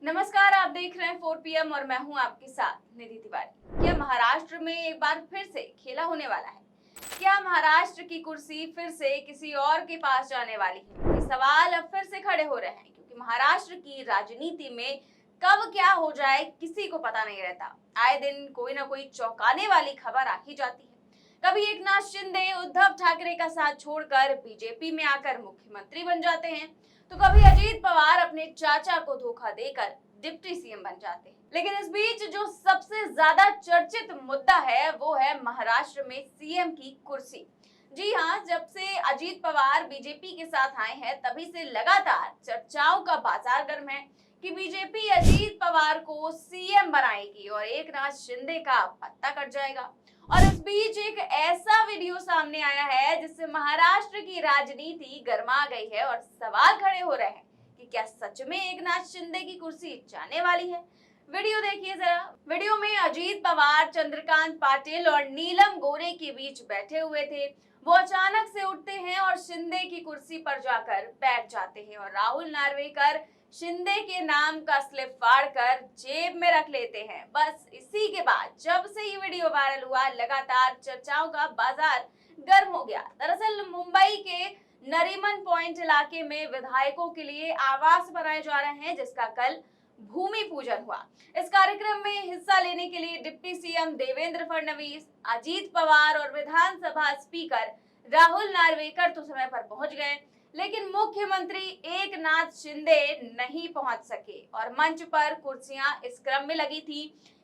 नमस्कार, आप देख रहे हैं 4 PM और मैं हूं आपके साथ निधि तिवारी। क्या महाराष्ट्र में एक बार फिर से खेला होने वाला है? क्या महाराष्ट्र की कुर्सी फिर से किसी और के पास जाने वाली है? ये सवाल अब फिर से खड़े हो रहे हैं क्योंकि महाराष्ट्र की राजनीति में कब क्या हो जाए किसी को पता नहीं रहता। आए दिन कोई ना कोई चौंकाने वाली खबर आ ही जाती है। कभी एकनाथ शिंदे उद्धव ठाकरे का साथ छोड़कर बीजेपी में आकर मुख्यमंत्री बन जाते हैं, तो कभी अजीत पवार अपने चाचा को धोखा देकर डिप्टी सीएम बन जाते हैं। लेकिन इस बीच जो सबसे ज्यादा चर्चित मुद्दा है वो है महाराष्ट्र में सीएम की कुर्सी। जी हाँ, जब से अजीत पवार बीजेपी के साथ आए हैं तभी से लगातार चर्चाओं का बाजार गर्म है कि बीजेपी अजीत पवार को सीएम बनाएगी और एकनाथ शिंदे का पत्ता कट जाएगा। और इस बीच एक ऐसा वीडियो सामने आया है जिससे महाराष्ट्र की राजनीति गर्मा गई है और सवाल खड़े हो रहे हैं कि क्या सच में एकनाथ शिंदे की कुर्सी जाने वाली है। वीडियो देखिए जरा। वीडियो में अजीत पवार, चंद्रकांत पाटिल और नीलम गोरे के बीच बैठे हुए थे। वो अचानक से उठते हैं और शिंदे की कुर्सी पर जाकर बैठ जाते हैं और राहुल नार्वेकर शिंदे के नाम का स्लिप फाड़कर जेब में रख लेते हैं। बस इसी के बाद जब से ये वीडियो वायरल हुआ, लगातार चर्चाओं का बाजार गर्म हो गया। दरअसल मुंबई के नरीमन पॉइंट इलाके में विधायकों के लिए आवास बनाए जा रहे हैं, जिसका कल भूमि पूजन हुआ। इस कार्यक्रम में हिस्सा लेने के लिए डिप्टी सीएम देवेंद्र फडणवीस, अजीत पवार और विधानसभा स्पीकर राहुल नार्वेकर तो समय पर पहुंच गए, लेकिन मुख्यमंत्री एकनाथ शिंदे नहीं पहुंच सके और मंच पर कुर्सियां इस क्रम में लगी थी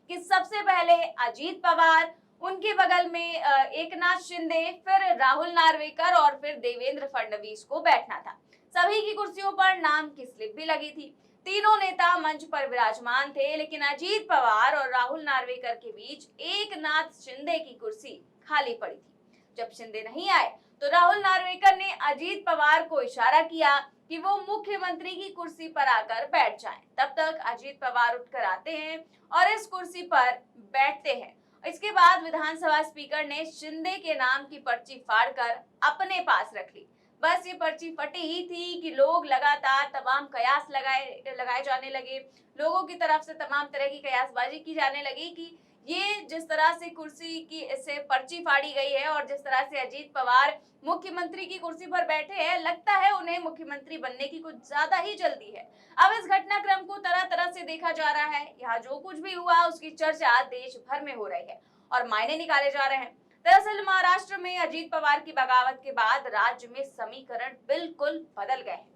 कि सबसे पहले अजीत पवार, उनके बगल में एकनाथ शिंदे, फिर राहुल नार्वेकर और फिर देवेंद्र फडणवीस को बैठना था। सभी की कुर्सियों पर नाम की स्लिप भी लगी थी। तीनों नेता मंच पर विराजमान थे, लेकिन अजीत पवार और राहुल नार्वेकर के बीच एकनाथ शिंदे की कुर्सी खाली पड़ी थी। जब शिंदे नहीं आए तो राहुल नार्वेकर ने अजीत पवार को इशारा किया कि वो मुख्यमंत्री की कुर्सी पर आकर बैठ जाएं। तब तक अजीत पवार उठकर आते हैं और इस कुर्सी पर बैठते हैं। इसके बाद विधानसभा स्पीकर ने शिंदे के नाम की पर्ची फाड़कर अपने पास रख ली। बस ये पर्ची फटी ही थी कि लोग लगातार तमाम कयास लगाए जाने लगे। लोगों की तरफ से तमाम तरह की कयासबाजी की जाने लगी कि ये जिस तरह से कुर्सी की इससे पर्ची फाड़ी गई है और जिस तरह से अजीत पवार मुख्यमंत्री की कुर्सी पर बैठे हैं, लगता है उन्हें मुख्यमंत्री बनने की कुछ ज्यादा ही जल्दी है। अब इस घटनाक्रम को तरह तरह से देखा जा रहा है। यहाँ जो कुछ भी हुआ उसकी चर्चा देश भर में हो रही है और मायने निकाले जा रहे हैं। दरअसल महाराष्ट्र में अजीत पवार की बगावत के बाद राज्य में समीकरण बिल्कुल बदल गए हैं।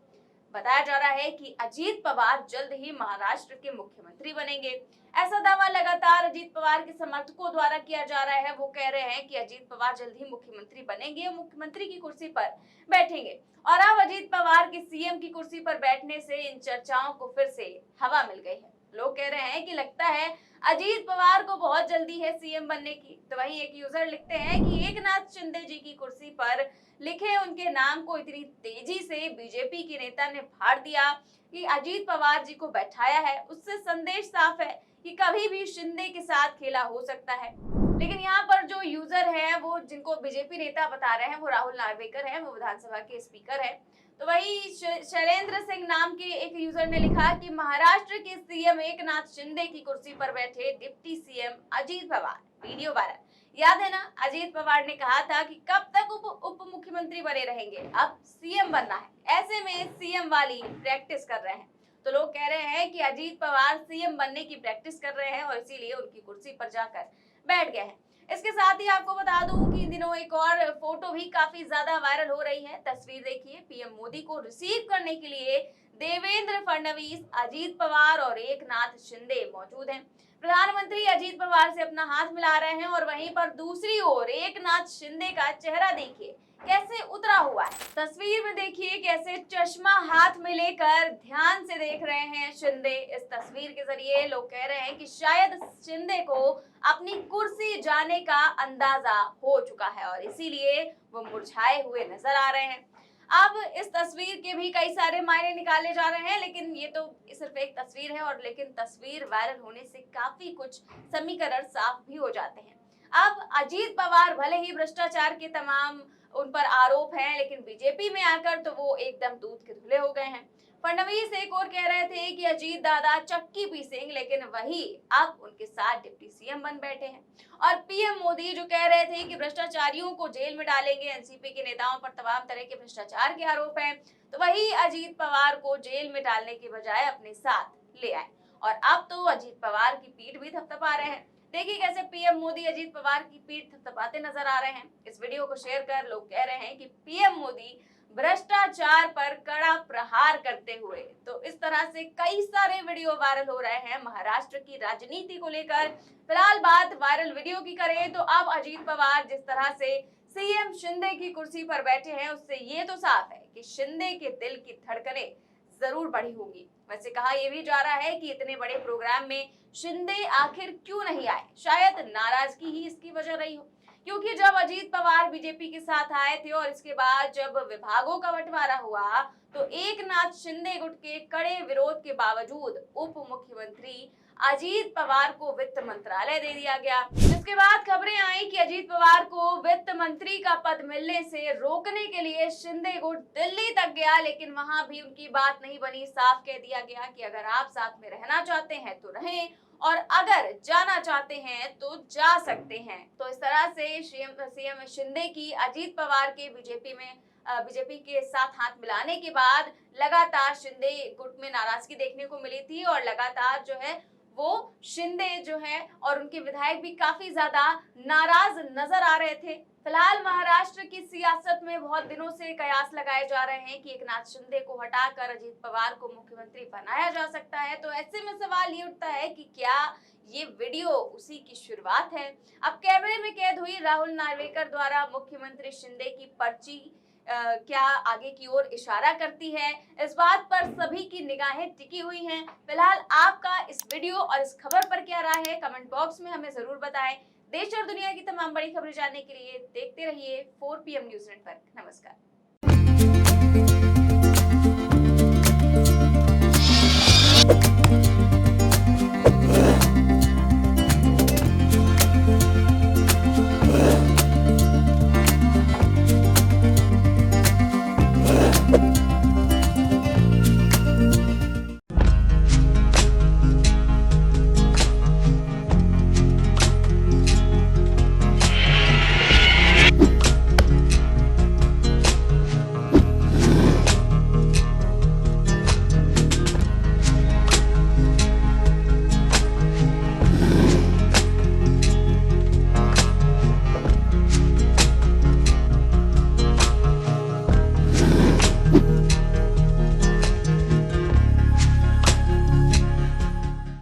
बताया जा रहा है कि अजीत पवार जल्द ही महाराष्ट्र के मुख्यमंत्री बनेंगे। ऐसा दावा लगातार अजीत पवार के समर्थकों द्वारा किया जा रहा है। वो कह रहे हैं कि अजीत पवार जल्द ही मुख्यमंत्री बनेंगे और मुख्यमंत्री की कुर्सी पर बैठेंगे। और अब अजीत पवार के सीएम की कुर्सी पर बैठने से इन चर्चाओं को फिर से हवा मिल गई है। लोग कह रहे हैं कि लगता है अजीत पवार को बहुत जल्दी है सीएम बनने की। तो वहीं एक यूजर लिखते हैं कि एकनाथ शिंदे जी की कुर्सी पर लिखे उनके नाम को इतनी तेजी से बीजेपी के नेता ने फाड़ दिया कि अजीत पवार जी को बैठाया है। उससे संदेश साफ है कि कभी भी शिंदे के साथ खेला हो सकता है। लेकिन यहाँ पर जो यूजर है वो जिनको बीजेपी नेता बता रहे हैं वो राहुल नार्वेकर हैं, वो विधानसभा के स्पीकर हैं। तो वही शैलेंद्र सिंह नाम के एक यूजर ने लिखा कि महाराष्ट्र के सीएम एकनाथ शिंदे की कुर्सी पर बैठे deputy CM Ajit Pawar. Video viral. याद है ना, अजीत पवार ने कहा था कि कब तक उप मुख्यमंत्री बने रहेंगे, अब सीएम बनना है। ऐसे में सीएम वाली प्रैक्टिस कर रहे हैं। तो लोग कह रहे हैं कि अजीत पवार सीएम बनने की प्रैक्टिस कर रहे हैं और इसीलिए उनकी कुर्सी पर जाकर बैठ गए हैं। इसके साथ ही आपको बता दूं कि इन दिनों एक और फोटो भी काफी ज्यादा वायरल हो रही है। तस्वीर देखिए, पीएम मोदी को रिसीव करने के लिए देवेंद्र फडणवीस, अजीत पवार और एकनाथ शिंदे मौजूद हैं। प्रधानमंत्री अजीत पवार से अपना हाथ मिला रहे हैं और वहीं पर दूसरी ओर एकनाथ शिंदे का चेहरा देखिए कैसे उतरा हुआ है। तस्वीर में देखिए कैसे चश्मा हाथ में लेकर ध्यान से देख रहे हैं शिंदे। इस तस्वीर के जरिए लोग कह रहे हैं कि शायद शिंदे को अपनी कुर्सी जाने का अंदाजा हो चुका है और इसीलिए वो मुरझाए हुए नजर आ रहे हैं। अब इस तस्वीर के भी कई सारे मायने निकाले जा रहे हैं, लेकिन ये तो सिर्फ एक तस्वीर है और लेकिन तस्वीर वायरल होने से काफी कुछ समीकरण साफ भी हो जाते हैं। अब अजीत पवार भले ही भ्रष्टाचार के तमाम उन पर आरोप हैं, लेकिन बीजेपी में आकर तो वो एकदम दूध के धुले हो गए हैं। फडणवीस एक और कह रहे थे कि अजीत दादा चक्की पीसेंगे, लेकिन वही अब उनके साथ डिप्टी सीएम बन बैठे हैं। और पीएम मोदी जो कह रहे थे कि भ्रष्टाचारियों को जेल में डालेंगे, एनसीपी के नेताओं पर तमाम तरह के भ्रष्टाचार के आरोप हैं, तो वही अजीत पवार को जेल में डालने की बजाय अपने साथ ले आए। और अब तो अजीत पवार की पीठ भी थपथपा रहे हैं। देखिए कैसे पीएम मोदी अजीत पवार की पीठ थपथपाते नजर आ रहे हैं। इस वीडियो को शेयर कर लोग कह रहे हैं कि पीएम मोदी भ्रष्टाचार पर कड़ा प्रहार करते हुए। तो इस तरह से कई सारे वीडियो वायरल हो रहे हैं महाराष्ट्र की राजनीति को लेकर। फिलहाल बात वायरल वीडियो की करें तो अब अजीत पवार जिस तरह से सीएम शिंदे की कुर्सी पर बैठे हैं, उससे ये तो साफ है कि शिंदे के दिल की धड़कनें जरूर बढ़ी होगी। वैसे कहा यह भी जा रहा है कि इतने बड़े प्रोग्राम में शिंदे आखिर क्यों नहीं आए, शायद नाराजगी ही इसकी वजह रही हो। क्योंकि जब अजीत पवार बीजेपी के साथ आए थे और इसके बाद जब विभागों का बंटवारा हुआ, तो एकनाथ शिंदे गुट के कड़े विरोध के बावजूद उप मुख्यमंत्री अजीत पवार को वित्त मंत्रालय दे दिया गया। जिसके बाद खबरें आई कि अजीत पवार को वित्त मंत्री का पद मिलने से रोकने के लिए शिंदे गुट दिल्ली तक गया, लेकिन वहां भी उनकी बात नहीं बनी। साफ कह दिया गया कि अगर आप साथ में रहना चाहते हैं तो रहें, और अगर जाना चाहते हैं तो जा सकते हैं। तो इस तरह से सीएम शिंदे की अजीत पवार के बीजेपी के साथ हाथ मिलाने के बाद लगातार शिंदे गुट में नाराजगी देखने को मिली थी, और लगातार जो है वो शिंदे जो है और उनके विधायक भी काफी ज्यादा नाराज नजर आ रहे थे। फिलहाल महाराष्ट्र की सियासत में बहुत दिनों से कयास लगाए जा रहे हैं कि एकनाथ शिंदे को हटाकर अजीत पवार को मुख्यमंत्री बनाया जा सकता है। तो ऐसे में सवाल ये उठता है कि क्या ये वीडियो उसी की शुरुआत है। अब कैमरे में कैद हुई राहुल नार्वेकर द्वारा मुख्यमंत्री शिंदे की पर्ची क्या आगे की ओर इशारा करती है, इस बात पर सभी की निगाहें टिकी हुई हैं। फिलहाल आपका इस वीडियो और इस खबर पर क्या राय है, कमेंट बॉक्स में हमें जरूर बताएं। देश और दुनिया की तमाम बड़ी खबरें जानने के लिए देखते रहिए 4 PM न्यूज नेटवर्क। नमस्कार।